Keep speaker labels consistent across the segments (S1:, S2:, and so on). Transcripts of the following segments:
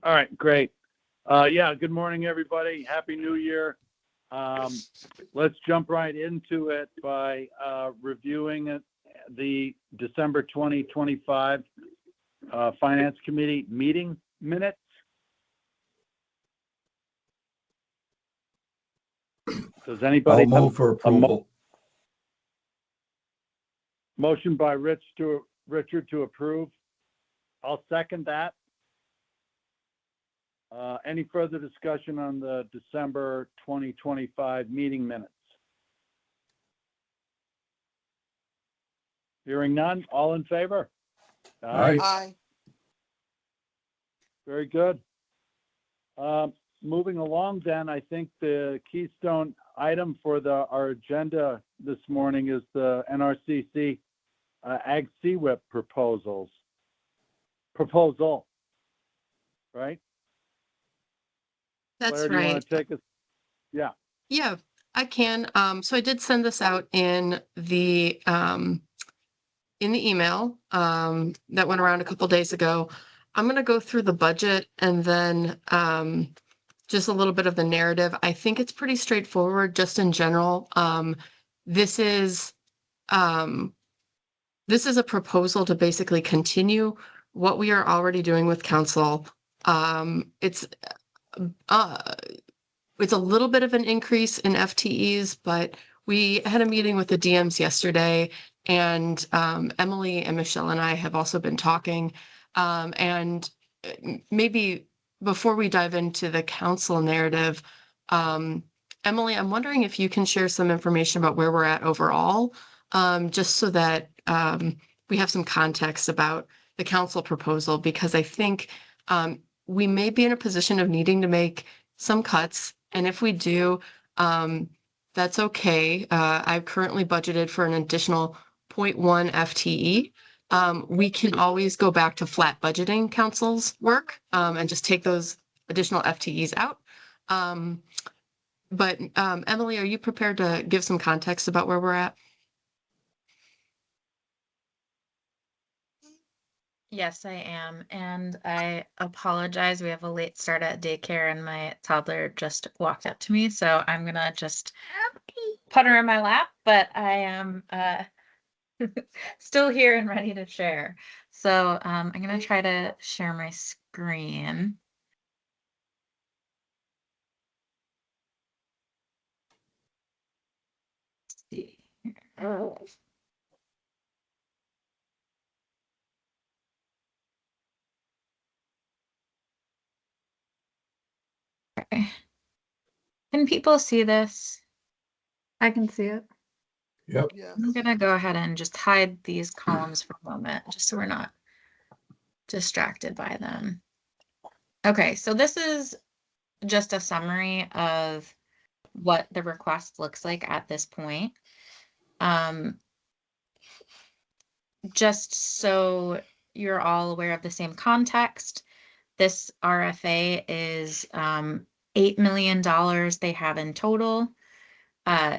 S1: All right, great. Yeah, good morning, everybody. Happy New Year. Let's jump right into it by reviewing the December 2025 Finance Committee meeting minutes. Does anybody
S2: I'll move for approval.
S1: Motion by Richard to approve. I'll second that. Any further discussion on the December 2025 meeting minutes? Hearing none, all in favor?
S2: Aye.
S3: Aye.
S1: Very good. Moving along then, I think the keystone item for our agenda this morning is the NRCC Ag CWIP proposal, right?
S4: That's
S1: Claire, do you
S4: right.
S1: want to take us? Yeah.
S4: Yeah, I can. So I did send this out in the email that went around a couple days ago. I'm going to go through the budget and then just a little bit of the narrative. I think it's pretty straightforward, just in general. This is a proposal to basically continue what we are already doing with council. It's a little bit of an increase in FTEs, but we had a meeting with the DMs yesterday, and Emily and Michelle and I have also been talking. And maybe before we dive into the council narrative, Emily, I'm wondering if you can share some information about where we're at overall, just so that we have some context about the council proposal, because I think we may be in a position of needing to make some cuts. And if we do, that's okay. I've currently budgeted for an additional 0.1 FTE. We can always go back to flat budgeting council's work and just take those additional FTEs out. But Emily, are you prepared to give some context about where we're at?
S5: Yes, I am. And I apologize. We have a late start at daycare and my toddler just walked up to me. So I'm going to just put her in my lap, but I am still here and ready to share. So I'm going to try to share my screen. Let's see here. Okay. Can people see this?
S6: I can see it.
S2: Yep.
S3: Yes.
S5: I'm gonna go ahead and just hide these columns for a moment, just so we're not distracted by them. Okay, so this is just a summary of what the request looks like at this point. Just so you're all aware of the same context, this RFA is $8 million they have in total.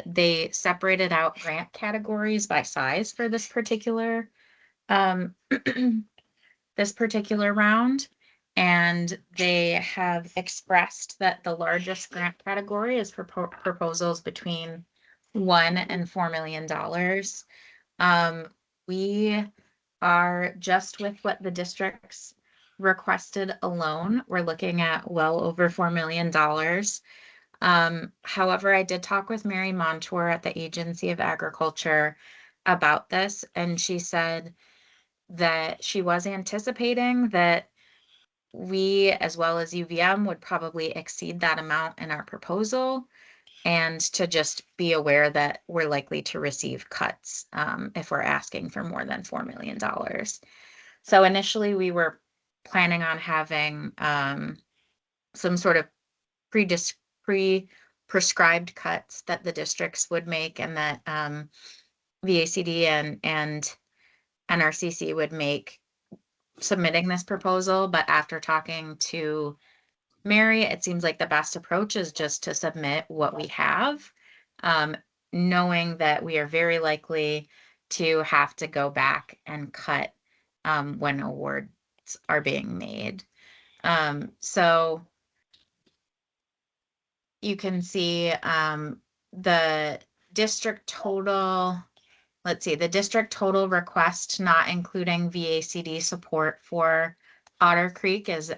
S5: They separated out grant categories by size for this particular round, and they have expressed that the largest grant category is for proposals between $1 and $4 million. We are just with what the districts requested alone. We're looking at well over $4 million. However, I did talk with Mary Montour at the Agency of Agriculture about this, and she said that she was anticipating that we, as well as UVM, would probably exceed that amount in our proposal, and to just be aware that we're likely to receive cuts if we're asking for more than $4 million. So initially, we were planning on having some sort of pre-prescribed cuts that the districts would make, and that VACD and NRCC would make submitting this proposal. But after talking to Mary, it seems like the best approach is just to submit what we have, knowing that we are very likely to have to go back and cut when awards are being made. So you can see the district total, let's see, the district total request, not including VACD support for Otter Creek, is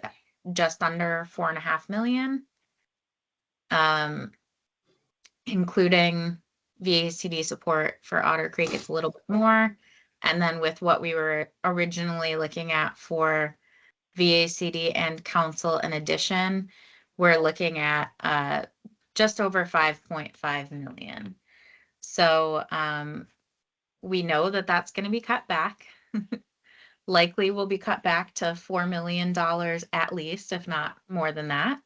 S5: just under 4.5 million. Including VACD support for Otter Creek, it's a little bit more. And then with what we were originally looking at for VACD and council in addition, we're looking at just over 5.5 million. So we know that that's going to be cut back. Likely will be cut back to $4 million at least, if not more than that.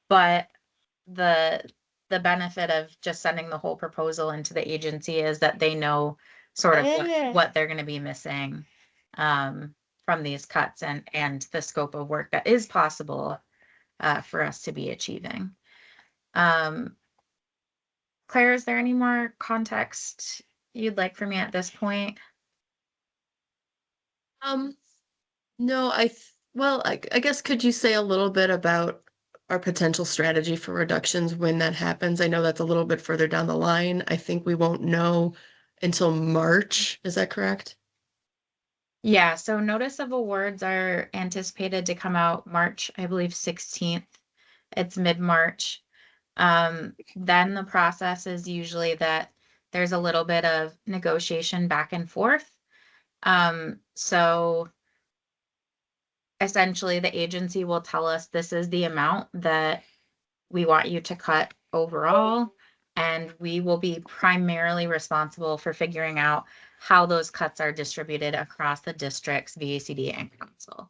S5: But the benefit of just sending the whole proposal into the agency is that they know sort of what they're going to be missing from these cuts and the scope of work that is possible for us to be achieving. Claire, is there any more context you'd like from me at this point?
S4: No, well, I guess could you say a little bit about our potential strategy for reductions when that happens? I know that's a little bit further down the line. I think we won't know until March. Is that correct?
S5: Yeah, so notice of awards are anticipated to come out March, I believe 16th. It's mid-March. Then the process is usually that there's a little bit of negotiation back and forth. So essentially the agency will tell us this is the amount that we want you to cut overall, and we will be primarily responsible for figuring out how those cuts are distributed across the districts, VACD and council.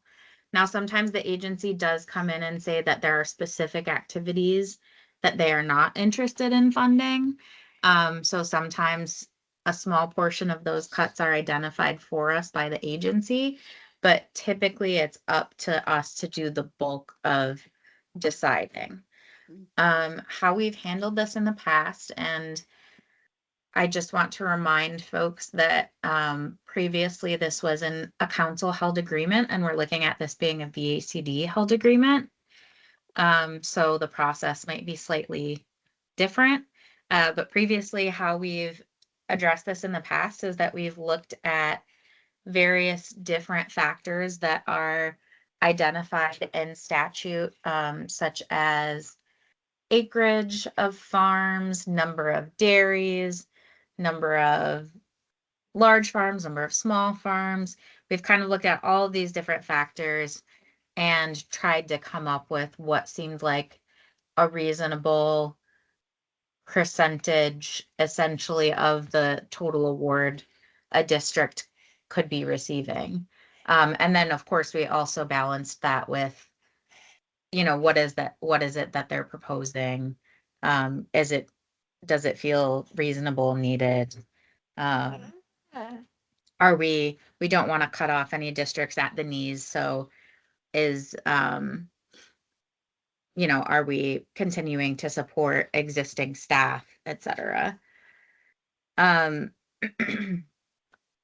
S5: Now, sometimes the agency does come in and say that there are specific activities that they are not interested in funding. So sometimes a small portion of those cuts are identified for us by the agency, but typically it's up to us to do the bulk of deciding. How we've handled this in the past, and I just want to remind folks that previously this was a council held agreement, and we're looking at this being a VACD held agreement. So the process might be slightly different, but previously how we've addressed this in the past is that we've looked at various different factors that are identified in statute, such as acreage of farms, number of dairies, number of large farms, number of small farms. We've kind of looked at all of these different factors and tried to come up with what seemed like a reasonable percentage, essentially, of the total award a district could be receiving. And then, of course, we also balanced that with, what is it that they're proposing? Does it feel reasonable, needed? We don't want to cut off any districts at the knees. So are we continuing to support existing staff, et cetera?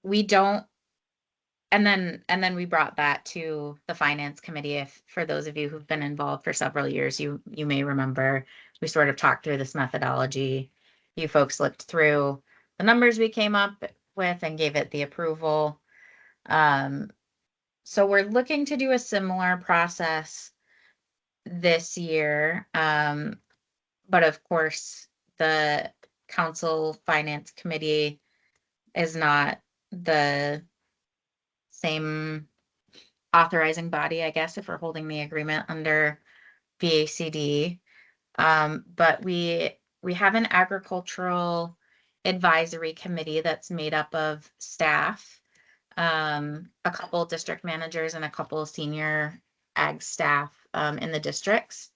S5: We don't. And then we brought that to the finance committee. If for those of you who've been involved for several years, you may remember we sort of talked through this methodology. You folks looked through the numbers we came up with and gave it the approval. So we're looking to do a similar process this year. But of course, the council finance committee is not the same authorizing body, I guess, if we're holding the agreement under VACD. But we have an agricultural advisory committee that's made up of staff, a couple district managers and a couple senior ag staff in the districts.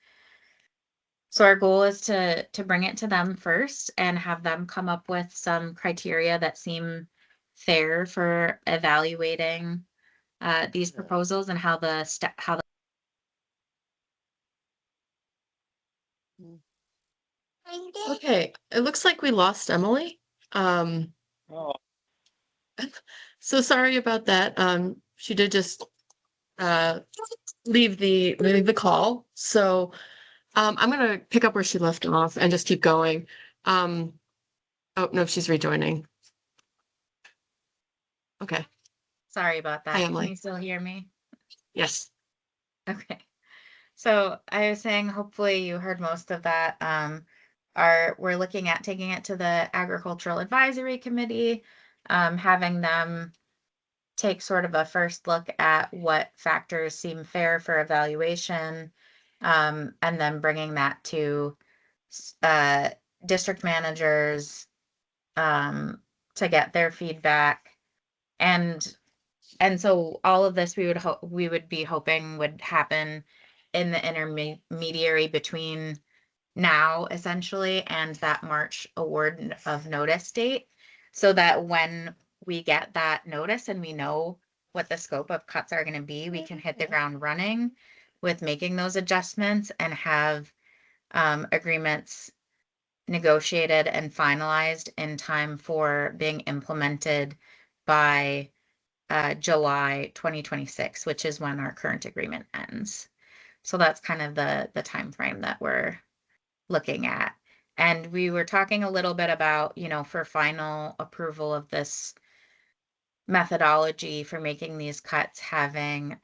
S5: So our goal is to bring it to them first and have them come up with some criteria that seem fair for evaluating these proposals and how
S4: Okay, it looks like we lost Emily.
S1: Oh,
S4: So sorry about that. She did just leave the call. So I'm gonna pick up where she left off and just keep going. Oh no, she's rejoining. Okay.
S5: Sorry about
S4: Hi,
S5: that. Can
S4: Emily.
S5: you still hear me?
S4: Yes.
S5: Okay. So I was saying, hopefully you heard most of that. We're looking at taking it to the Agricultural Advisory Committee, having them take sort of a first look at what factors seem fair for evaluation, and then bringing that to district managers to get their feedback. And so all of this we would be hoping would happen in the intermediary between now essentially and that March award of notice date, so that when we get that notice and we know what the scope of cuts are going to be, we can hit the ground running with making those adjustments and have agreements negotiated and finalized in time for being implemented by July 2026, which is when our current agreement ends. So that's kind of the time frame that we're looking at. And we were talking a little bit about, for final approval of this methodology for making these cuts, having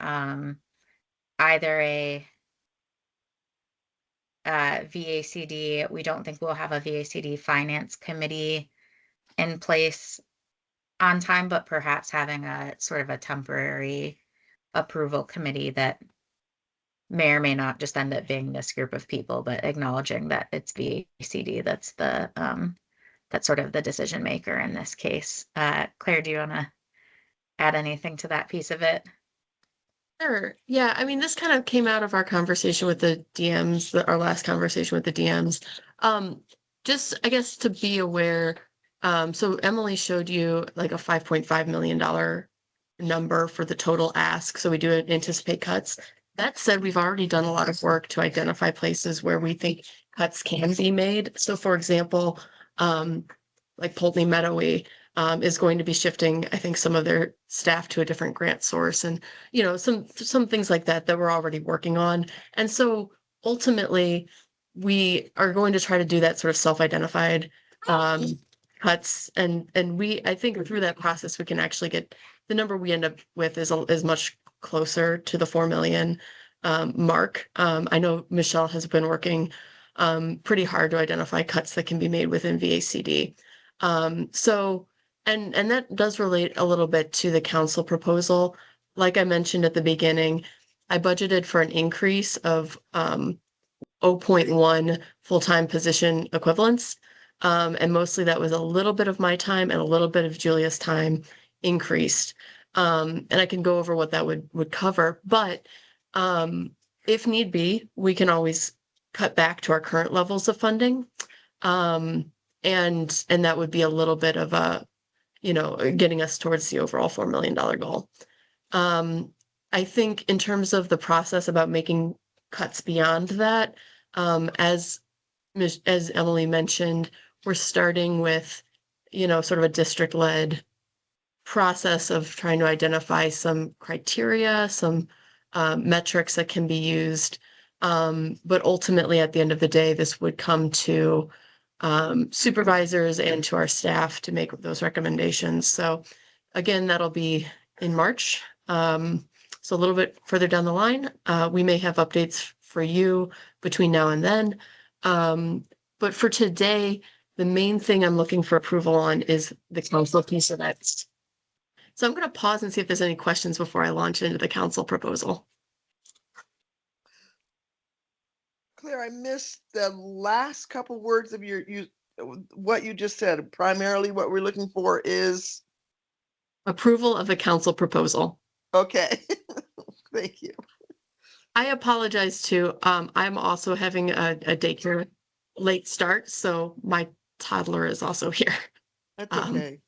S5: either a VACD. We don't think we'll have a VACD finance committee in place on time, but perhaps having a sort of a temporary approval committee that may or may not just end up being this group of people, but acknowledging that it's VACD that's that's sort of the decision maker in this case. Claire, do you want to add anything to that piece of it?
S4: Sure. Yeah, I mean, this kind of came out of our conversation with the DMs, our last conversation with the DMs. Just, I guess, to be aware, so Emily showed you like a $5.5 million number for the total ask. So we do anticipate cuts. That said, we've already done a lot of work to identify places where we think cuts can be made. So for example, like Poultney Meadowy is going to be shifting, I think, some of their staff to a different grant source, and some things like that that we're already working on. And so ultimately, we are going to try to do that sort of self-identified cuts, and I think through that process we can actually get the number we end up with is much closer to the 4 million mark. I know Michelle has been working pretty hard to identify cuts that can be made within VACD. So, and that does relate a little bit to the council proposal. Like I mentioned at the beginning, I budgeted for an increase of 0.1 full-time position equivalents. And mostly that was a little bit of my time and a little bit of Julia's time increased. And I can go over what that would cover, but if need be, we can always cut back to our current levels of funding. And that would be a little bit of a, getting us towards the overall $4 million goal. I think in terms of the process about making cuts beyond that, as Emily mentioned, we're starting with, sort of a district-led process of trying to identify some criteria, some metrics that can be used. But ultimately, at the end of the day, this would come to supervisors and to our staff to make those recommendations. So again, that'll be in March. So a little bit further down the line, we may have updates for you between now and then. But for today, the main thing I'm looking for approval on is the council piece of that. So I'm going to pause and see if there's any questions before I launch into the council proposal.
S3: Claire, I missed the last couple words of what you just said. Primarily what we're looking for is
S4: approval of the council proposal.
S3: Okay. Thank you.
S4: I apologize too. I'm also having a daycare late start, so my toddler is also here.
S3: That's okay.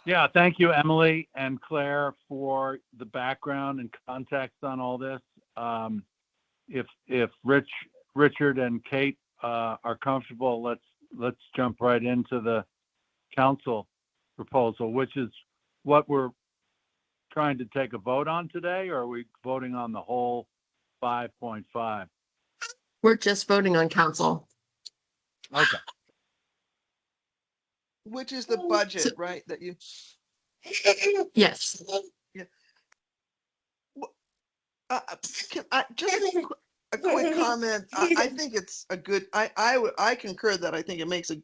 S1: Yeah, thank you, Emily and Claire, for the background and context on all this. If Richard and Kate, are comfortable, let's jump right into the council proposal, which is what we're trying to take a vote on today, or are we voting on the whole 5.5?
S4: We're just voting on council.
S1: Okay.
S3: Which is the budget, right? That you,
S4: Yes.
S3: just a quick comment. I think it's a good, I concur that I think it makes a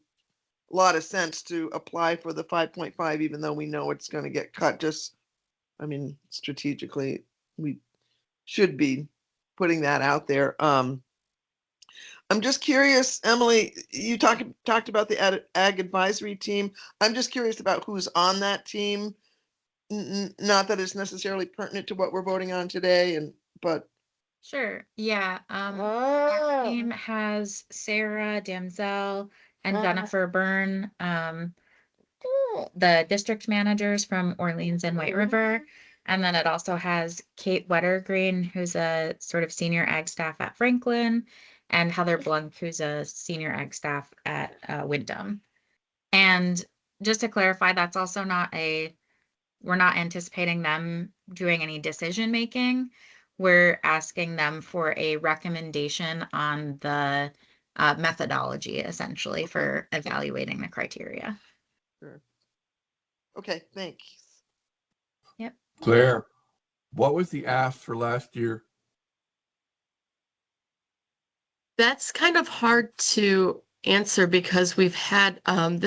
S3: lot of sense to apply for the 5.5, even though we know it's going to get cut. Just, I mean, strategically, we should be putting that out there. I'm just curious, Emily, you talked about the ag advisory team. I'm just curious about who's on that team. Not that it's necessarily pertinent to what we're voting on today, but
S5: Sure. Yeah. Our team has Sarah Damsel and Jennifer Byrne, the district managers from Orleans and White River. And then it also has Kate Wettergreen, who's a sort of senior ag staff at Franklin, and Heather Blunk, who's a senior ag staff at Wyndham. And just to clarify, that's also we're not anticipating them doing any decision making. We're asking them for a recommendation on the methodology, essentially, for evaluating the criteria.
S3: sure. Okay, thanks.
S5: Yep.
S2: Claire, what was the ask for last year?
S4: That's kind of hard to answer because we've had our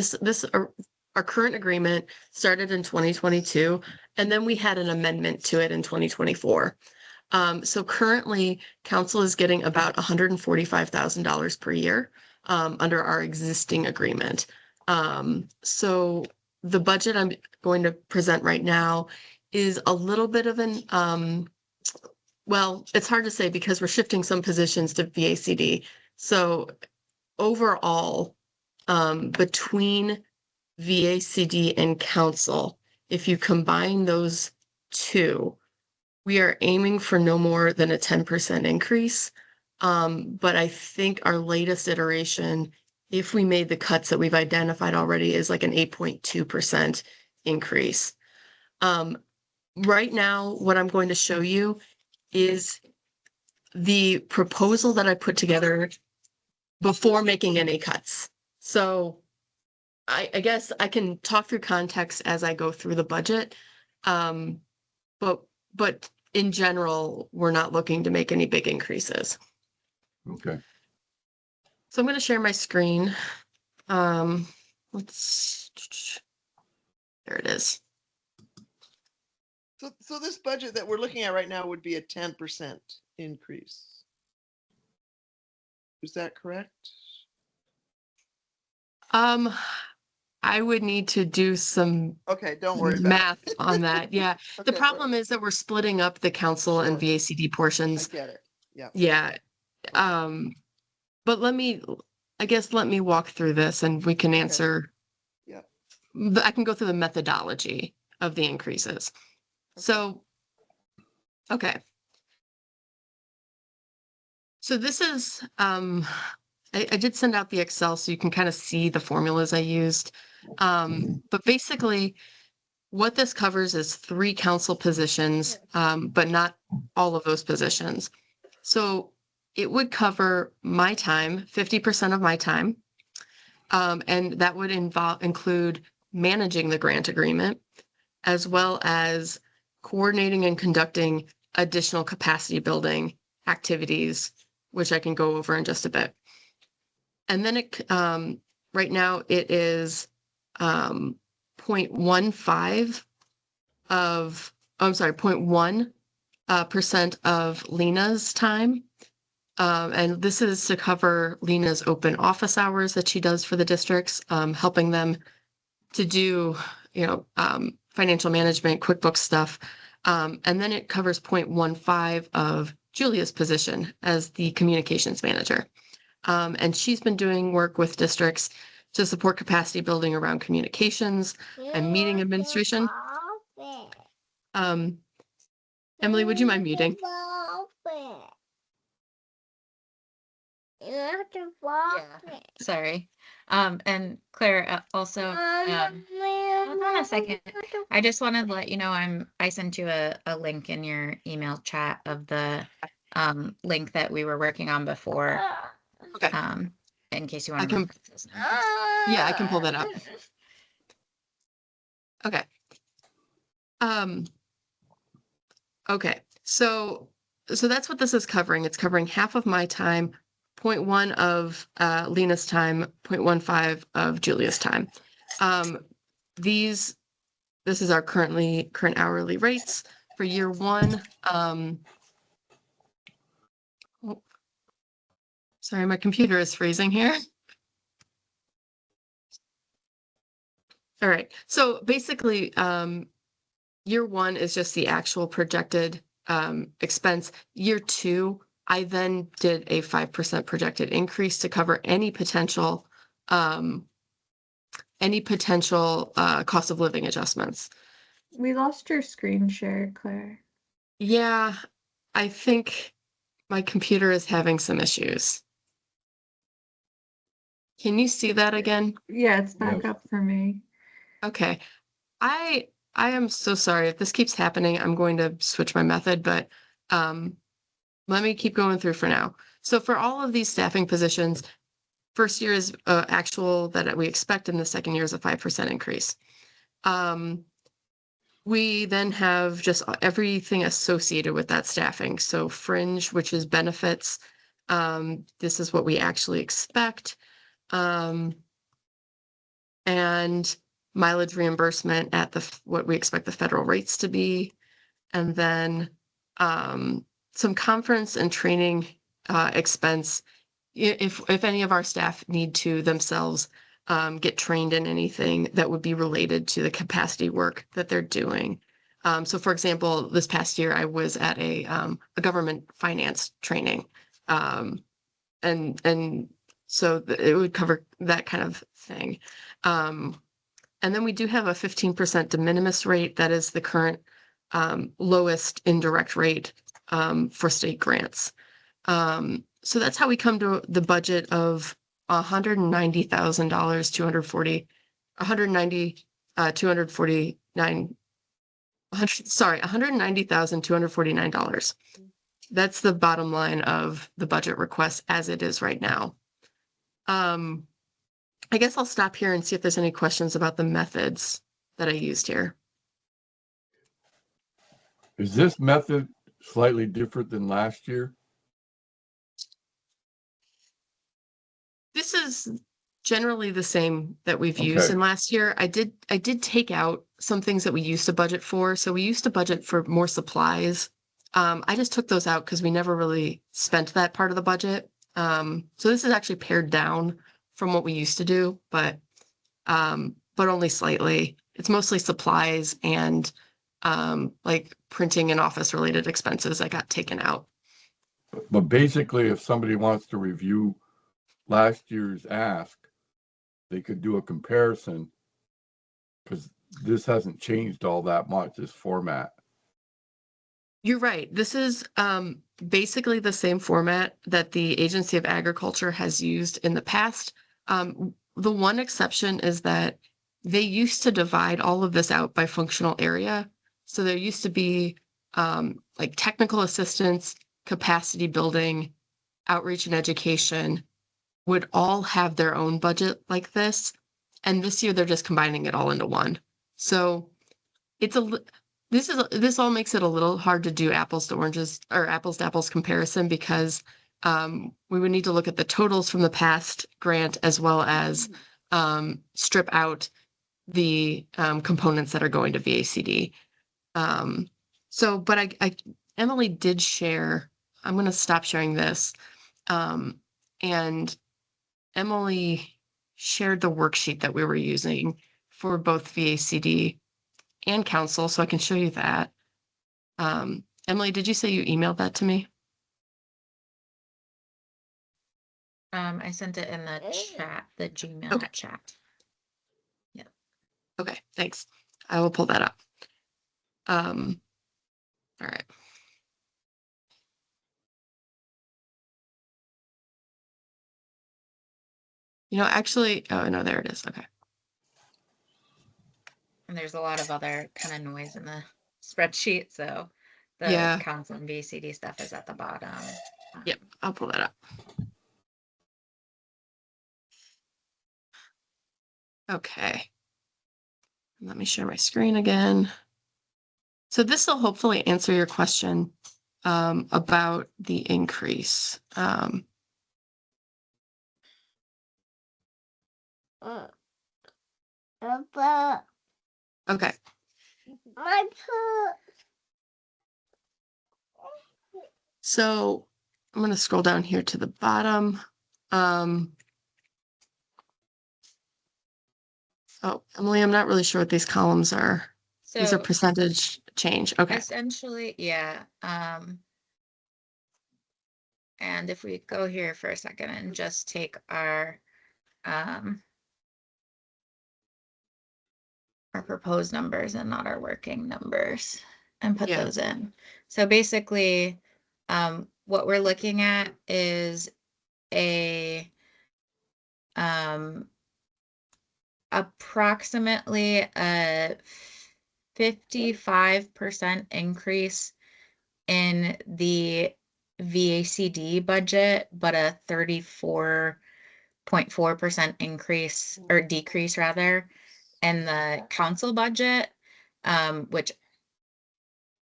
S4: current agreement started in 2022, and then we had an amendment to it in 2024. So currently, council is getting about $145,000 per year under our existing agreement. So the budget I'm going to present right now is a little bit of an well, it's hard to say because we're shifting some positions to VACD. So overall, between VACD and council, if you combine those two, we are aiming for no more than a 10% increase. But I think our latest iteration, if we made the cuts that we've identified already, is like an 8.2% increase. Right now, what I'm going to show you is the proposal that I put together before making any cuts. So I guess I can talk through context as I go through the budget. But in general, we're not looking to make any big increases.
S2: Okay.
S4: So I'm going to share my screen. There it is.
S3: So this budget that we're looking at right now would be a 10% increase. Is that correct?
S4: I would need to do some
S3: Okay, don't worry about
S4: math
S3: it.
S4: on that. Yeah. The
S3: Okay,
S4: problem is that we're splitting up the council and
S3: Sure.
S4: VACD
S3: I
S4: portions.
S3: get it. Yeah.
S4: Yeah. But let me walk through this and we can answer.
S3: Yeah.
S4: I can go through the methodology of the increases. So, okay. So this is, I did send out the Excel so you can kind of see the formulas I used. But basically what this covers is 3 council positions, but not all of those positions. So it would cover my time, 50% of my time. And that would include managing the grant agreement, as well as coordinating and conducting additional capacity building activities, which I can go over in just a bit. And then right now it is 0.15 of, I'm sorry, 0.1% of Lena's time. And this is to cover Lena's open office hours that she does for the districts, helping them to do, financial management, QuickBooks stuff. And then it covers 0.15 of Julia's position as the communications manager. And she's been doing work with districts to support capacity building around communications and meeting administration. Emily, would you mind muting?
S7: You have to walk
S5: Yeah.
S7: it.
S5: Sorry. And Claire, also, hold on a second. I just wanted to let you know I sent you a link in your email chat of the link that we were working on before.
S4: Okay.
S5: In case you
S4: I
S5: want to
S4: can, yeah, I can pull that up. Okay. Okay. So that's what this is covering. It's covering half of my time, 0.1 of Lena's time, 0.15 of Julia's time. This is our current hourly rates for year one. Oh, sorry, my computer is freezing here. All right. So basically, year one is just the actual projected expense. Year two, I then did a 5% projected increase to cover any potential cost of living adjustments.
S6: We lost your screen share, Claire.
S4: Yeah, I think my computer is having some issues. Can you see that again?
S6: Yeah, it's back
S2: Yes.
S6: up for me.
S4: Okay. I am so sorry. If this keeps happening, I'm going to switch my method, but let me keep going through for now. So for all of these staffing positions, first year is actual that we expect, and the second year is a 5% increase. We then have just everything associated with that staffing. So fringe, which is benefits. This is what we actually expect. And mileage reimbursement at what we expect the federal rates to be. And then some conference and training expense if any of our staff need to themselves get trained in anything that would be related to the capacity work that they're doing. So for example, this past year I was at a government finance training. And so it would cover that kind of thing. And then we do have a 15% de minimis rate. That is the current lowest indirect rate for state grants. So that's how we come to the budget of $190,000, $190,249. That's the bottom line of the budget request as it is right now. I guess I'll stop here and see if there's any questions about the methods that I used here.
S2: Is this method slightly different than last year?
S4: This is generally the same that we've used
S2: Okay.
S4: in last year. I did take out some things that we used to budget for. So we used to budget for more supplies. I just took those out because we never really spent that part of the budget. So this is actually pared down from what we used to do, but only slightly. It's mostly supplies and like printing and office related expenses that got taken out.
S2: But basically, if somebody wants to review last year's ask, they could do a comparison because this hasn't changed all that much, this format.
S4: You're right. This is basically the same format that the Agency of Agriculture has used in the past. The one exception is that they used to divide all of this out by functional area. So there used to be like technical assistance, capacity building, outreach and education would all have their own budget like this. And this year they're just combining it all into one. So it's this all makes it a little hard to do apples to oranges or apples to apples comparison because we would need to look at the totals from the past grant as well as strip out the components that are going to VACD. But Emily did share. I'm going to stop sharing this. And Emily shared the worksheet that we were using for both VACD and council, so I can show you that. Emily, did you say you emailed that to me?
S5: I sent it in the chat, the Gmail chat. Yeah.
S4: Okay, thanks. I will pull that up. All right. Actually, oh no, there it is. Okay.
S5: And there's a lot of other kind of noise in the spreadsheet, so the
S4: Yeah.
S5: council and VCD stuff is at the bottom.
S4: Yep, I'll pull that up. Okay. Let me share my screen again. So this will hopefully answer your question about the increase. Okay. So I'm going to scroll down here to the bottom. Oh, Emily, I'm not really sure what these columns are. These are
S5: So
S4: percentage change. Okay.
S5: essentially, yeah. And if we go here for a second and just take our proposed numbers and not our working numbers and put
S4: Yeah.
S5: those in. So basically, what we're looking at is a approximately a 55% increase in the VACD budget, but a 34.4% increase or decrease rather in the council budget, which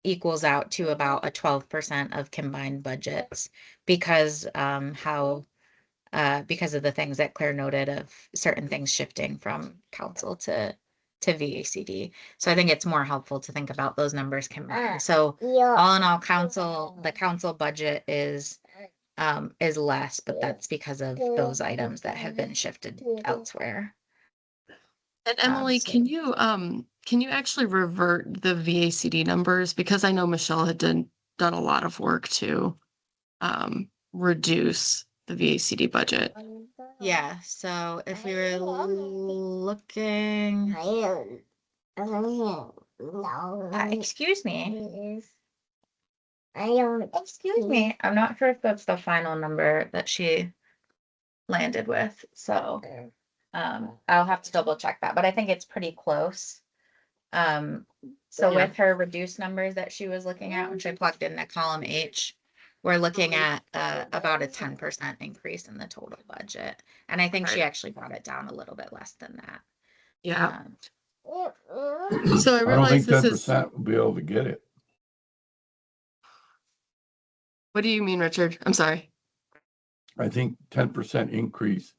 S5: equals out to about a 12% of combined budgets because because of the things that Claire noted of certain things shifting from council to VACD. So I think it's more helpful to think about those numbers combined. So all in all, the council budget is less, but that's because of those items that have been shifted elsewhere.
S4: And Emily,
S5: so-
S4: can you actually revert the VACD numbers? Because I know Michelle had done a lot of work to reduce the VACD budget.
S5: Yeah, so if we were looking, excuse me. Excuse me. I'm not sure if that's the final number that she landed with, so I'll have to double check that, but I think it's pretty close. So
S4: Yeah.
S5: with her reduced numbers that she was looking at, which I plugged in the column H, we're looking at about a 10% increase in the total budget. And I think she
S4: Right.
S5: actually brought it down a little bit less than that.
S4: Yeah. So I
S2: I don't
S4: realize
S2: think
S4: this
S2: 10% will be able to get it.
S4: What do you mean, Richard? I'm sorry.
S2: I think 10% increase,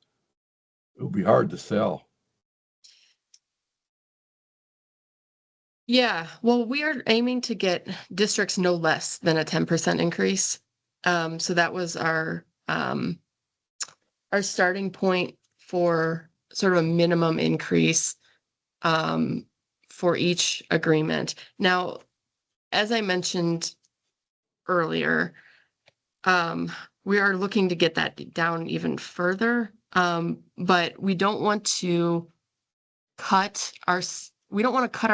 S2: it'll be hard to sell.
S4: Yeah, well, we are aiming to get districts no less than a 10% increase. So that was our starting point for sort of a minimum increase for each agreement. Now, as I mentioned earlier, we are looking to get that down even further, but we don't want to cut our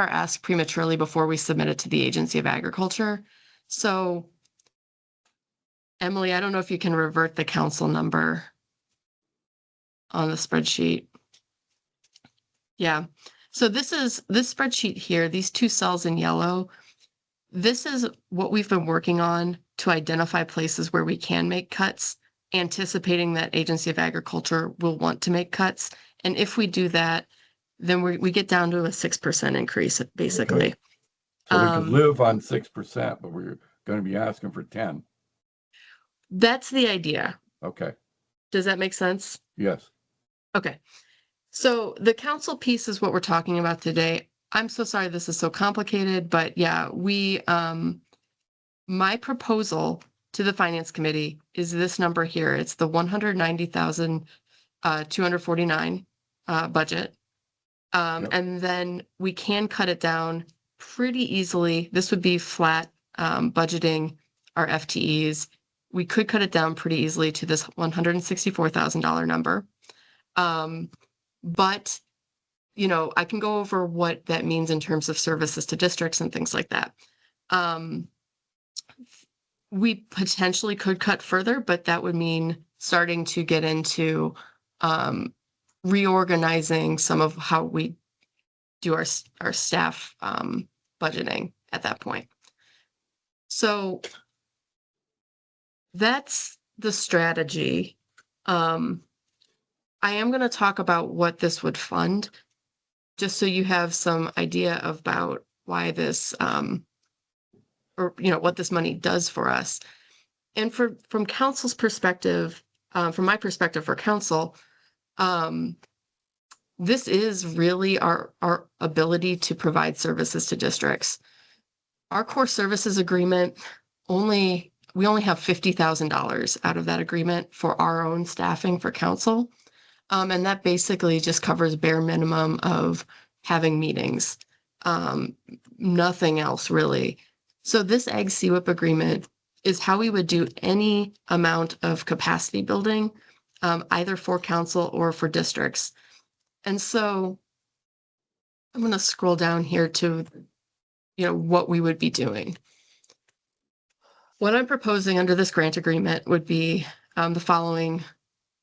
S4: ask prematurely before we submit it to the Agency of Agriculture. So, Emily, I don't know if you can revert the council number on the spreadsheet. Yeah. So this spreadsheet here, these two cells in yellow, this is what we've been working on to identify places where we can make cuts, anticipating that Agency of Agriculture will want to make cuts. And if we do that, then we get down to a 6% increase, basically.
S2: Okay. So we could live on 6%, but we're going to be asking for 10.
S4: That's the idea.
S2: Okay.
S4: Does that make sense?
S2: Yes.
S4: Okay. So the council piece is what we're talking about today. I'm so sorry this is so complicated, but yeah, my proposal to the Finance Committee is this number here. It's the 190,249 budget.
S2: Yep.
S4: And then we can cut it down pretty easily. This would be flat budgeting our FTEs. We could cut it down pretty easily to this $164,000 number. But, I can go over what that means in terms of services to districts and things like that. We potentially could cut further, but that would mean starting to get into reorganizing some of how we do our staff budgeting at that point. So that's the strategy. I am going to talk about what this would fund, just so you have some idea about why this, or what this money does for us. And from council's perspective, from my perspective for council, this is really our ability to provide services to districts. Our core services agreement we only have $50,000 out of that agreement for our own staffing for council. And that basically just covers bare minimum of having meetings. Nothing else really. So this Ag CWIP agreement is how we would do any amount of capacity building, either for council or for districts. And so I'm going to scroll down here to, what we would be doing. What I'm proposing under this grant agreement would be the following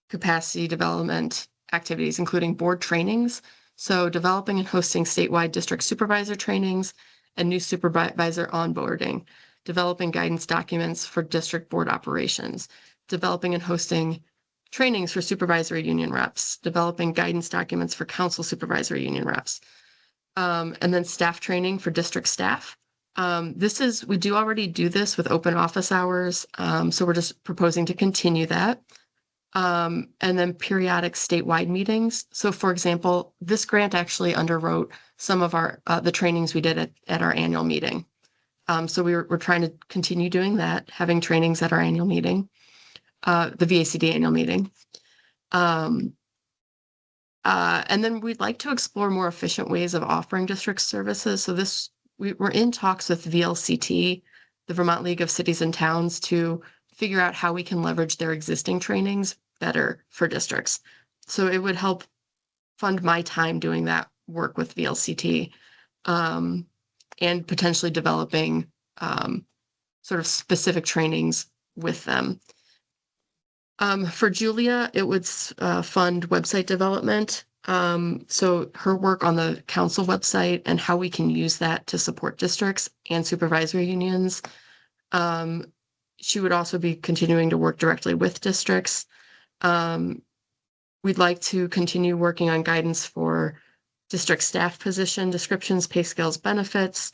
S4: capacity development activities, including board trainings. So developing and hosting statewide district supervisor trainings and new supervisor onboarding, developing guidance documents for district board operations, developing and hosting trainings for supervisory union reps, developing guidance documents for council supervisory union reps, and then staff training for district staff. We do already do this with open office hours. So we're just proposing to continue that. And then periodic statewide meetings. So for example, this grant actually underwrote some of the trainings we did at our annual meeting. So we're trying to continue doing that, having trainings at our annual meeting, the VACD annual meeting. And then we'd like to explore more efficient ways of offering district services. So we're in talks with VLCT, the Vermont League of Cities and Towns, to figure out how we can leverage their existing trainings better for districts. So it would help fund my time doing that work with VLCT, and potentially developing sort of specific trainings with them. For Julia, it would fund website development. So her work on the council website and how we can use that to support districts and supervisory unions. She would also be continuing to work directly with districts. We'd like to continue working on guidance for district staff position descriptions, pay scales, benefits,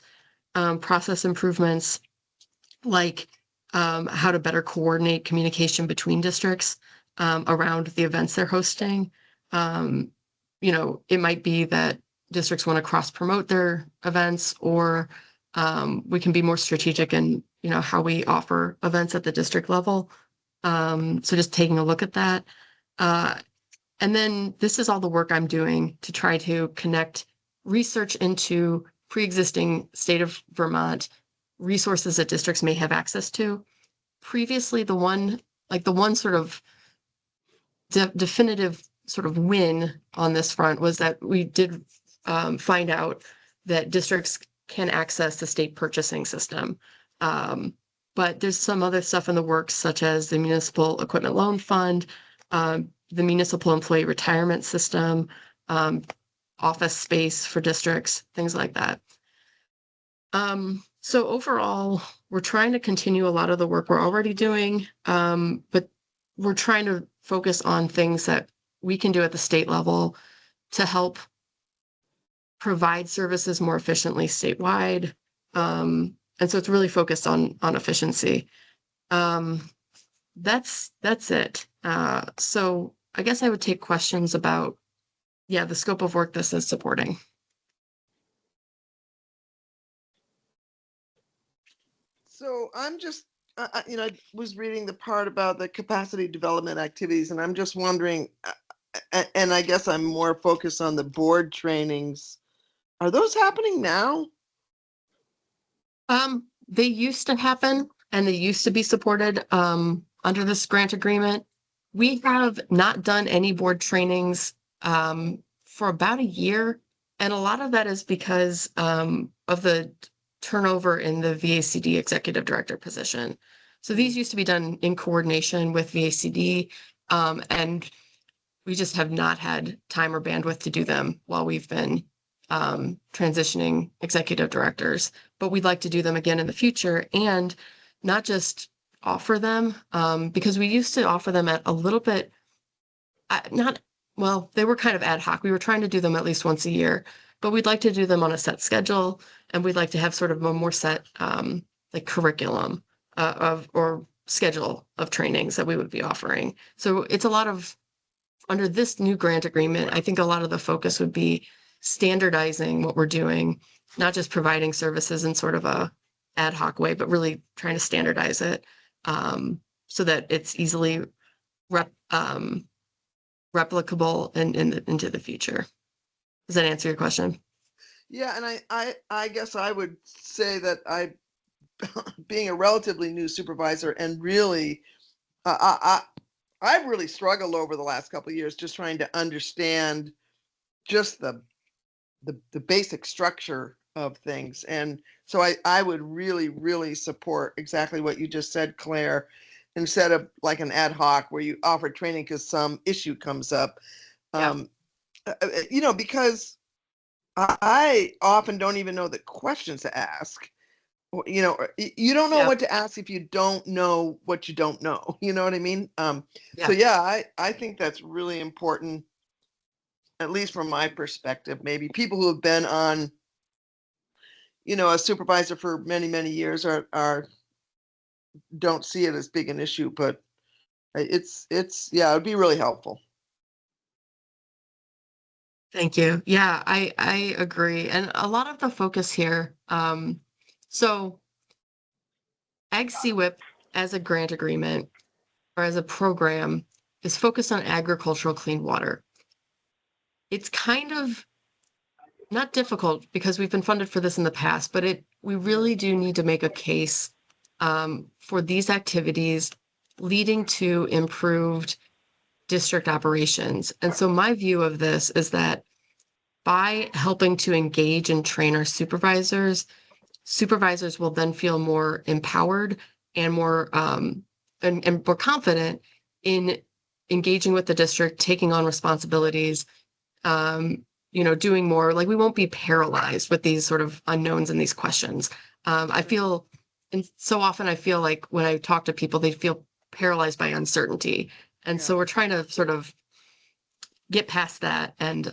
S4: process improvements, like how to better coordinate communication between districts around the events they're hosting. It might be that districts want to cross promote their events, or we can be more strategic in how we offer events at the district level. So just taking a look at that. And then this is all the work I'm doing to try to connect research into pre-existing state of Vermont resources that districts may have access to. Previously, the one sort of definitive sort of win on this front was that we did find out that districts can access the state purchasing system. But there's some other stuff in the works, such as the Municipal Equipment Loan Fund, the Municipal Employee Retirement System, office space for districts, things like that. So overall, we're trying to continue a lot of the work we're already doing, but we're trying to focus on things that we can do at the state level to help provide services more efficiently statewide. And so it's really focused on efficiency. That's it. So I guess I would take questions about, the scope of work this is supporting.
S3: So I'm just, I was reading the part about the capacity development activities, and I'm just wondering, and I guess I'm more focused on the board trainings. Are those happening now?
S4: They used to happen, and they used to be supported under this grant agreement. We have not done any board trainings for about a year, and a lot of that is because of the turnover in the VACD executive director position. So these used to be done in coordination with VACD, and We just have not had time or bandwidth to do them while we've been transitioning executive directors. But we'd like to do them again in the future, and not just offer them, because we used to offer them at a little bit, not, well, they were kind of ad hoc. We were trying to do them at least once a year, but we'd like to do them on a set schedule, and we'd like to have sort of a more set like curriculum or schedule of trainings that we would be offering. So it's a lot of, under this new grant agreement, I think a lot of the focus would be standardizing what we're doing, not just providing services in sort of a ad hoc way, but really trying to standardize it so that it's easily replicable and into the future. Does that answer your question?
S3: Yeah, and I guess I would say that I, being a relatively new supervisor, and really, I've really struggled over the last couple of years just trying to understand just the basic structure of things. And so I would really support exactly what you just said, Claire, instead of like an ad hoc where you offer training because some issue comes up.
S4: Yeah.
S3: Because I often don't even know the questions to ask. You don't know
S4: Yeah.
S3: what to ask if you don't know what you don't know. You know what I mean? So
S4: Yeah.
S3: yeah, I think that's really important, at least from my perspective. Maybe people who have been on, a supervisor for many years are don't see it as big an issue, but it's yeah, it'd be really helpful.
S4: Thank you. Yeah, I agree. And a lot of the focus here, so Ag CWIP as a grant agreement or as a program is focused on agricultural clean water. It's kind of not difficult because we've been funded for this in the past, but we really do need to make a case for these activities leading to improved district operations. And so my view of this is that by helping to engage and train our supervisors will then feel more empowered and more and more confident in engaging with the district, taking on responsibilities, doing more. Like, we won't be paralyzed with these sort of unknowns and these questions. I feel, and so often I feel like when I talk to people, they feel paralyzed by uncertainty. And so we're trying to sort of get past that and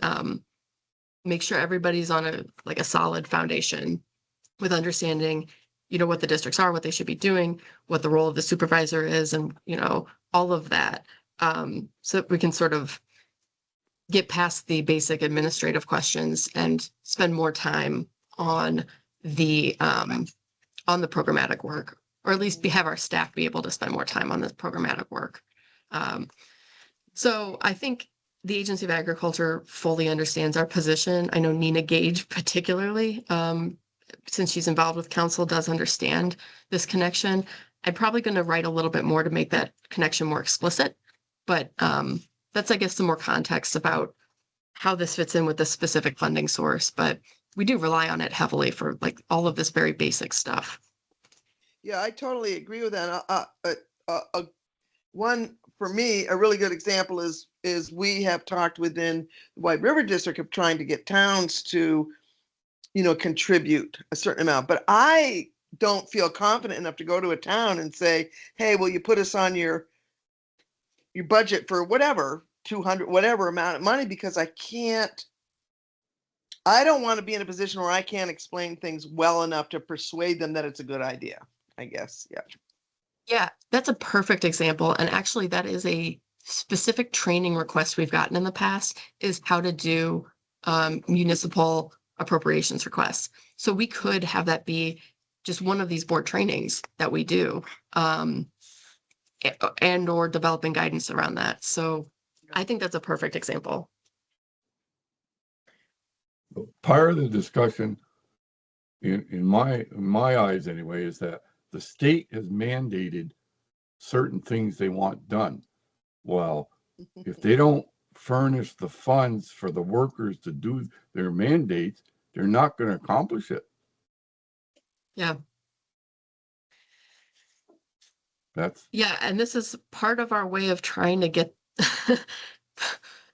S4: make sure everybody's on a solid foundation with understanding, what the districts are, what they should be doing, what the role of the supervisor is, and, all of that. So that we can sort of get past the basic administrative questions and spend more time on the programmatic work, or at least have our staff be able to spend more time on the programmatic work. So I think the Agency of Agriculture fully understands our position. I know Nina Gage particularly, since she's involved with council, does understand this connection. I'm probably going to write a little bit more to make that connection more explicit, but that's, I guess, some more context about how this fits in with the specific funding source. But we do rely on it heavily for like all of this very basic stuff.
S3: Yeah, I totally agree with that. One, for me, a really good example is we have talked within the White River District of trying to get towns to, contribute a certain amount. But I don't feel confident enough to go to a town and say, hey, will you put us on your budget for whatever, 200, whatever amount of money, because I don't want to be in a position where I can't explain things well enough to persuade them that it's a good idea, I guess. Yeah.
S4: Yeah, that's a perfect example. And actually, that is a specific training request we've gotten in the past, is how to do municipal appropriations requests. So we could have that be just one of these board trainings that we do, and or developing guidance around that. So I think that's a perfect example.
S2: Part of the discussion, in my eyes anyway, is that the state has mandated certain things they want done. Well, if they don't furnish the funds for the workers to do their mandates, they're not going to accomplish it.
S4: Yeah.
S2: That's
S4: Yeah, and this is part of our way of trying to get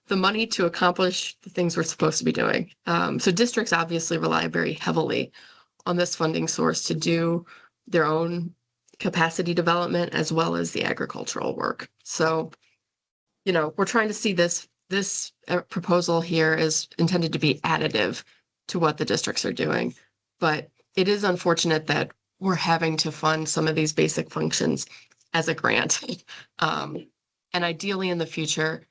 S4: the money to accomplish the things we're supposed to be doing. So districts obviously rely very heavily on this funding source to do their own capacity development as well as the agricultural work. So, we're trying to see this proposal here is intended to be additive to what the districts are doing. But it is unfortunate that we're having to fund some of these basic functions as a grant. And ideally in the future,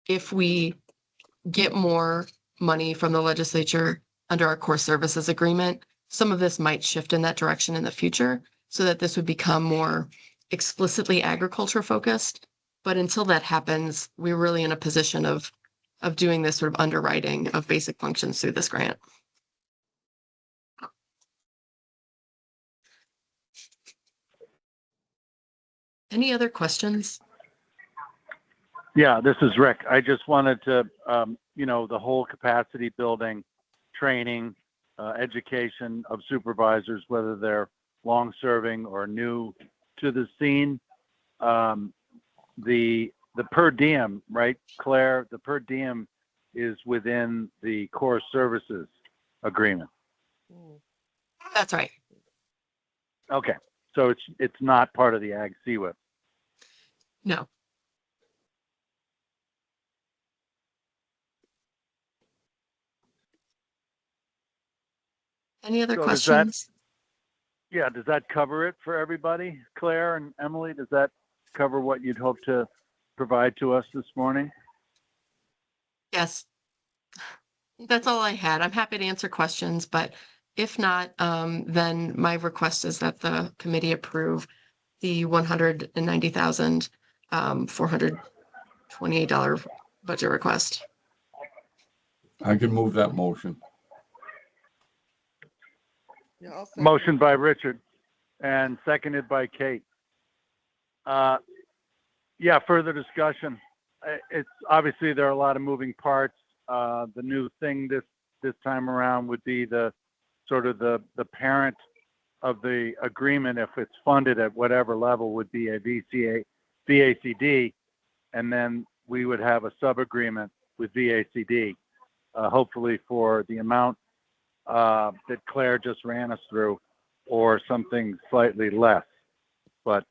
S4: if we get more money from the legislature under our core services agreement, some of this might shift in that direction in the future so that this would become more explicitly agriculture focused. But until that happens, we're really in a position of doing this sort of underwriting of basic functions through this grant. Any other questions?
S1: Yeah, this is Rick. I just wanted to, the whole capacity building, training, education of supervisors, whether they're long serving or new to the scene. The per diem, right, Claire? The per diem is within the core services agreement.
S4: That's right.
S1: Okay, so it's not part of the Ag CWIP.
S4: No. Any other
S1: So
S4: questions?
S1: does that cover it for everybody? Claire and Emily, does that cover what you'd hope to provide to us this morning?
S4: Yes. That's all I had. I'm happy to answer questions, but if not, then my request is that the committee approve the $190,428 budget request.
S2: I can move that motion.
S3: Yeah, I'll second.
S1: Motion by Richard and seconded by Kate. Further discussion. It's obviously there are a lot of moving parts. The new thing this time around would be the parent of the agreement, if it's funded at whatever level, would be a VACD, and then we would have a sub-agreement with VACD, hopefully for the amount that Claire just ran us through, or something slightly less. But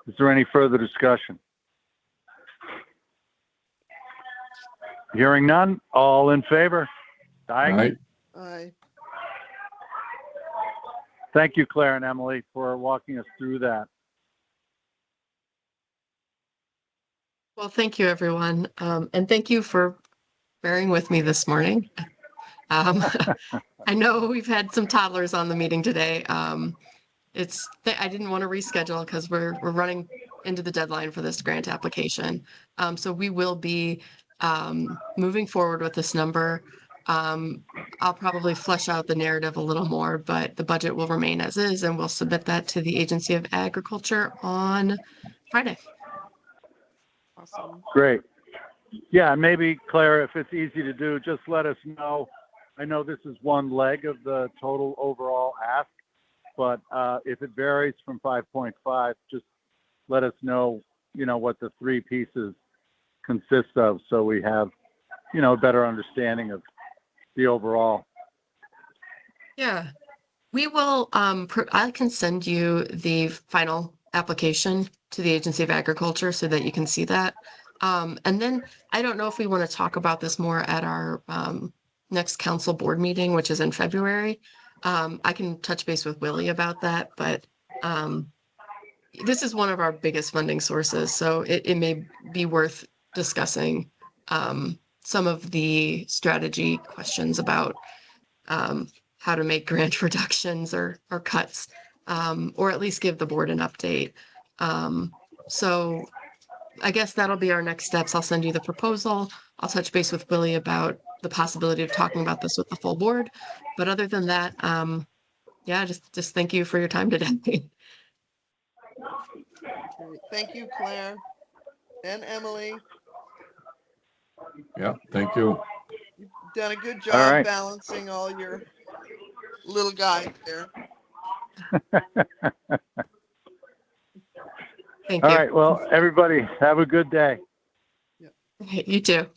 S1: is there any further discussion? Hearing none, all in favor? Aye.
S2: Right?
S3: Aye.
S1: Thank you, Claire and Emily, for walking us through that.
S4: Well, thank you, everyone. And thank you for bearing with me this morning. I know we've had some toddlers on the meeting today. I didn't want to reschedule because we're running into the deadline for this grant application. So we will be moving forward with this number. I'll probably flesh out the narrative a little more, but the budget will remain as is, and we'll submit that to the Agency of Agriculture on Friday.
S3: Awesome.
S1: Great. Yeah, and maybe, Claire, if it's easy to do, just let us know. I know this is one leg of the total overall ask, but if it varies from 5.5, just let us know, what the three pieces consist of, so we have, a better understanding of the overall.
S4: Yeah, we will, I can send you the final application to the Agency of Agriculture so that you can see that. And then I don't know if we want to talk about this more at our next council board meeting, which is in February. I can touch base with Willie about that, but this is one of our biggest funding sources, so it may be worth discussing some of the strategy questions about how to make grant reductions or cuts, or at least give the board an update. So I guess that'll be our next steps. I'll send you the proposal. I'll touch base with Willie about the possibility of talking about this with the full board. But other than that, just thank you for your time today.
S3: Great. Thank you, Claire and Emily.
S2: Yeah, thank you.
S3: You've done a good
S1: All
S3: job
S1: right.
S3: balancing all your little guys there.
S4: Thank
S1: All
S4: you.
S1: right. Well, everybody, have a good day.
S4: You too.